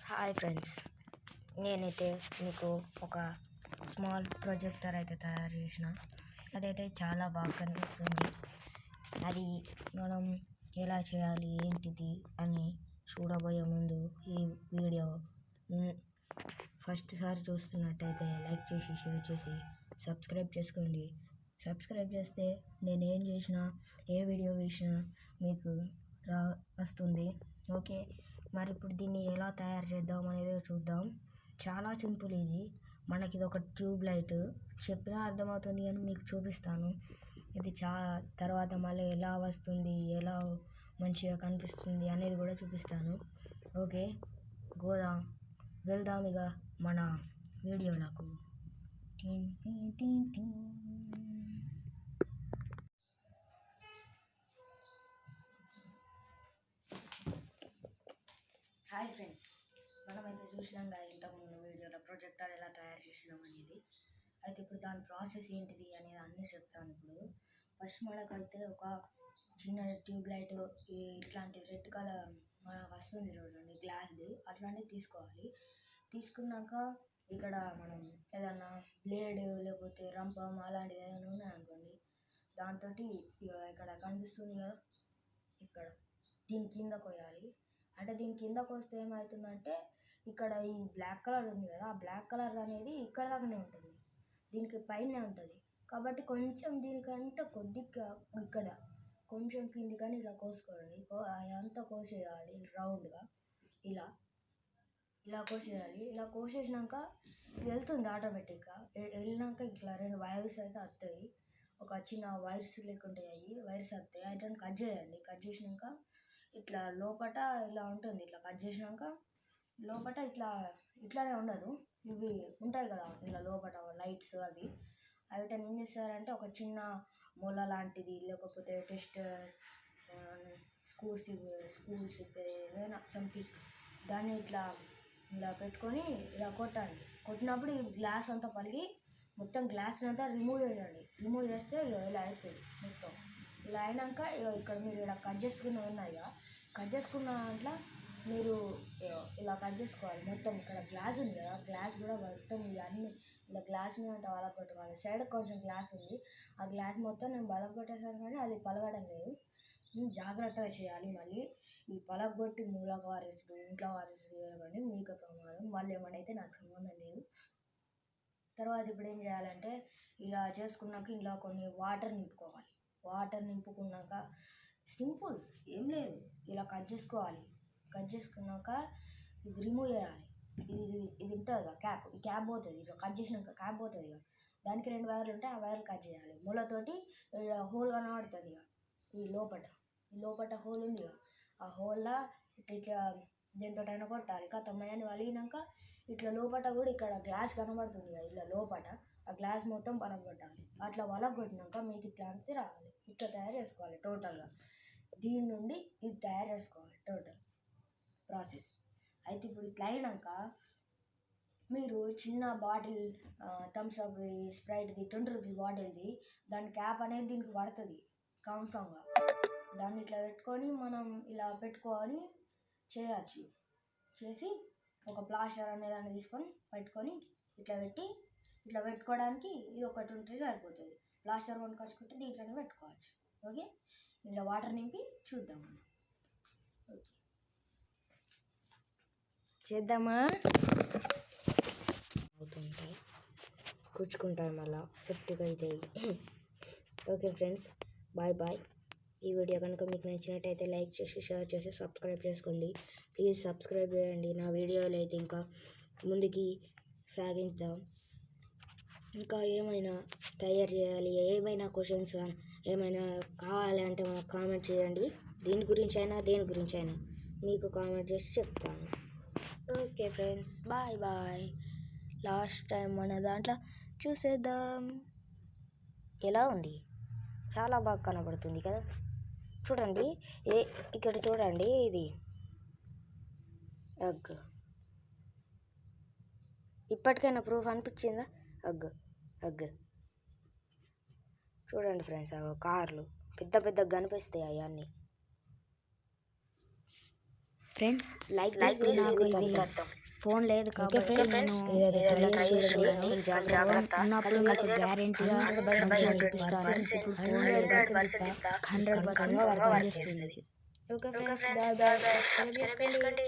Hi friends, నేనైతే మీకు ఒక స్మాల్ ప్రొజెక్టర్ అయితే తయారు చేసిన. అదైతే చాలా బాగా కనిపిస్తుంది. అది మనం ఎలా చేయాలి ఏంటిది అని చూడబోయే ముందు ఈ వీడియో ఫస్ట్ సారి చూస్తున్నట్టయితే లైక్ చేసి షేర్ చేసి సబ్స్క్రైబ్ చేసుకోండి. సబ్స్క్రైబ్ చేస్తే నేనేం చేసినా ఏ వీడియో వేసినా మీకు వస్తుంది. ఓకే, మరి ఇప్పుడు దీన్ని ఎలా తయారు చేద్దాం అనేది చూద్దాం. చాలా సింపుల్ ఇది. మనకి ఇది ఒక ట్యూబ్ లైట్, చెప్పినా అర్థమవుతుంది అని మీకు చూపిస్తాను. ఇది తర్వాత మళ్ళీ ఎలా వస్తుంది, ఎలా మంచిగా కనిపిస్తుంది అనేది కూడా చూపిస్తాను. ఓకే, వెళ్దాం ఇక మన వీడియోలకు. హాయ్ ఫ్రెండ్స్, మనమైతే చూసినాం కదా ఇంతకుముందు వీడియోలో ప్రొజెక్టర్ ఎలా తయారు చేసినాం అనేది. అయితే ఇప్పుడు దాని ప్రాసెస్ ఏంటిది అనేది అన్నీ చెప్తాను. ఇప్పుడు ఫస్ట్ మనకైతే ఒక చిన్న ట్యూబ్ లైట్ ఇట్లాంటి రెడ్ కలర్ మనకు వస్తుంది చూడండి, గ్లాస్ది, అట్లాంటివి తీసుకోవాలి. తీసుకున్నాక ఇక్కడ మనం ఏదన్నా బ్లేడ్ లేకపోతే రంపం అలాంటిది ఏదైనా ఉన్నాయనుకోండి, దాంతో ఇక్కడ కనిపిస్తుంది కదా, ఇక్కడ దీని కింద కొయ్యాలి. అంటే దీని కిందకు వస్తే ఏమవుతుందంటే ఇక్కడ ఈ బ్లాక్ కలర్ ఉంది కదా, ఆ బ్లాక్ కలర్ అనేది ఇక్కడ దాకానే ఉంటుంది, దీనికి పైనే ఉంటుంది. కాబట్టి కొంచెం దీనికంటే కొద్దిగా ఇక్కడ కొంచెం కింది కానీ ఇలా కోసుకోండి. అంతా కోసేయాలి రౌండ్గా, ఇలా ఇలా కోసేయాలి. ఇలా కోసేసినాక ఇది వెళ్తుంది ఆటోమేటిక్గా. వెళ్ళినాక ఇట్లా 2 వైర్స్ అయితే వస్తాయి. ఒక చిన్న వైర్స్ లేకుంటాయి, అవి వైర్స్ వస్తాయి. అయితే కట్ చేయండి. కట్ చేసినాక ఇట్లా లోపట ఇలా ఉంటుంది. ఇట్లా కట్ చేసినాక లోపట ఇట్లానే ఉండదు, ఇవి ఉంటాయి కదా ఇలా లోపట లైట్స్, అవి ఏం చేస్తారంటే ఒక చిన్న మొల లాంటిది లేకపోతే టెస్ట్ స్కూల్స్ ఏదైనా సంథింగ్ దాన్ని ఇలా పెట్టుకొని ఇలా కొట్టండి. కొట్టినప్పుడు ఈ గ్లాస్ అంతా పలిగి మొత్తం గ్లాస్ అంతా రిమూవ్ చేయండి. రిమూవ్ చేస్తే ఇలా అవుతుంది మొత్తం. ఇలా అయినాక ఇక్కడ మీరు ఇలా కట్ చేసుకున్నవి ఉన్నాయి కదా, కట్ చేసుకున్న దాంట్లో మీరు ఇలా కట్ చేసుకోవాలి మొత్తం. ఇక్కడ గ్లాస్ ఉంది కదా, గ్లాస్ కూడా మొత్తం ఇవన్నీ ఇలా గ్లాస్ని అంతా పలగొట్టుకోవాలి. సైడ్ కొంచెం గ్లాస్ ఉంది, ఆ గ్లాస్ మొత్తం నేను పలగొట్టేసాను కానీ అది పలగడం లేదు. జాగ్రత్తగా చేయాలి. మళ్ళీ ఈ పలగొట్టి మూలకు వారేసుడు, ఇంట్లో వారేసుడు చేయకండి, మీకు ప్రమాదం. మళ్ళీ ఏమనైతే నాకు సంబంధం లేదు. తర్వాత ఇప్పుడు ఏం చేయాలంటే ఇలా చేసుకున్నాక ఇలా కొన్ని వాటర్ నింపుకోవాలి. వాటర్ నింపుకున్నాక సింపుల్, ఏం లేదు, ఇలా కట్ చేసుకోవాలి. కట్ చేసుకున్నాక ఇది రిమూవ్ చేయాలి. ఇది ఉంటుంది కదా క్యాప్, ఈ క్యాప్ పోతుంది. ఇట్లా కట్ చేసినాక క్యాప్ పోతుంది కదా, దానికి 2 వైర్లు ఉంటాయి, ఆ వైర్లు కట్ చేయాలి. మూలతోటి హోల్ కనబడుతుంది ఇక, ఈ లోపట హోల్ ఉంది ఇక, ఆ హోల్లో ఇట్లా దేనితోటైనా కొట్టాలి. కథమయ్యని వలిగినాక ఇట్లా లోపల కూడా ఇక్కడ గ్లాస్ కనబడుతుంది కదా, ఇట్లా లోపల ఆ గ్లాస్ మొత్తం పలగొట్టాలి. అట్లా పలగొట్టినాక మీకు ఇట్లా అంతే రావాలి. ఇట్లా తయారు చేసుకోవాలి టోటల్గా. దీని నుండి ఇది తయారు చేసుకోవాలి టోటల్ ప్రాసెస్. అయితే ఇప్పుడు ఇట్లా అయినాక మీరు చిన్న బాటిల్ థమ్స్అప్ స్ప్రైట్ది 20 రూపీస్ బాటిల్ది, దాని క్యాప్ అనేది దీనికి పడుతుంది కన్ఫామ్గా. దాన్ని ఇట్లా పెట్టుకొని మనం ఇలా పెట్టుకొని చేయచ్చు. చేసి ఒక ప్లాస్టర్ అనేదాన్ని తీసుకొని పెట్టుకొని ఇట్లా పెట్టుకోవడానికి ఇది ఒకటి ఉంటే సరిపోతుంది. ప్లాస్టర్ కొనుక్కొచ్చుకుంటే దీంట్లోనే పెట్టుకోవచ్చు. ఓకే, ఇలా వాటర్ నింపి చూద్దాం. ఓకే, చేద్దామా? అవుతుంటాయి, కూర్చుకుంటాయి, మళ్ళీ సెప్ట్గా అవుతాయి. Okay friends, bye. ఈ వీడియో కనుక మీకు నచ్చినట్టయితే లైక్ చేసి షేర్ చేసి సబ్స్క్రైబ్ చేసుకోండి. ప్లీజ్ సబ్స్క్రైబ్ చేయండి. నా వీడియోలు అయితే ఇంకా ముందుకి సాగిద్దాం. ఇంకా ఏమైనా తయారు చేయాలి, ఏమైనా క్వశ్చన్స్ ఏమైనా కావాలి అంటే మనకు కామెంట్ చేయండి. దేని గురించి అయినా మీకు కామెంట్ చేసి చెప్తాను. Okay friends, bye. Last time మన దాంట్లో చూసేద్దాం. ఎలా ఉంది? చాలా బాగా కనబడుతుంది కదా, చూడండి. ఇక్కడ చూడండి, ఇది అగ్ ఇప్పటికైనా ప్రూఫ్ అనిపించిందా? అగ్ చూడండి ఫ్రెండ్స్, కార్లు పెద్ద కనిపిస్తాయి అవన్నీ. ఫ్రెండ్స్ లైక్ నాకు ఇది ఫోన్ లేదు కాబట్టి నేను జాగ్రత్త ఉన్నప్పుడు మీకు గ్యారెంటీగా మంచిగా చూపిస్తాను. ఇప్పుడు ఫోన్ 100% వర్క్ చేస్తుంది. Okay friends, bye bye. Subscribe చేసుకోండి.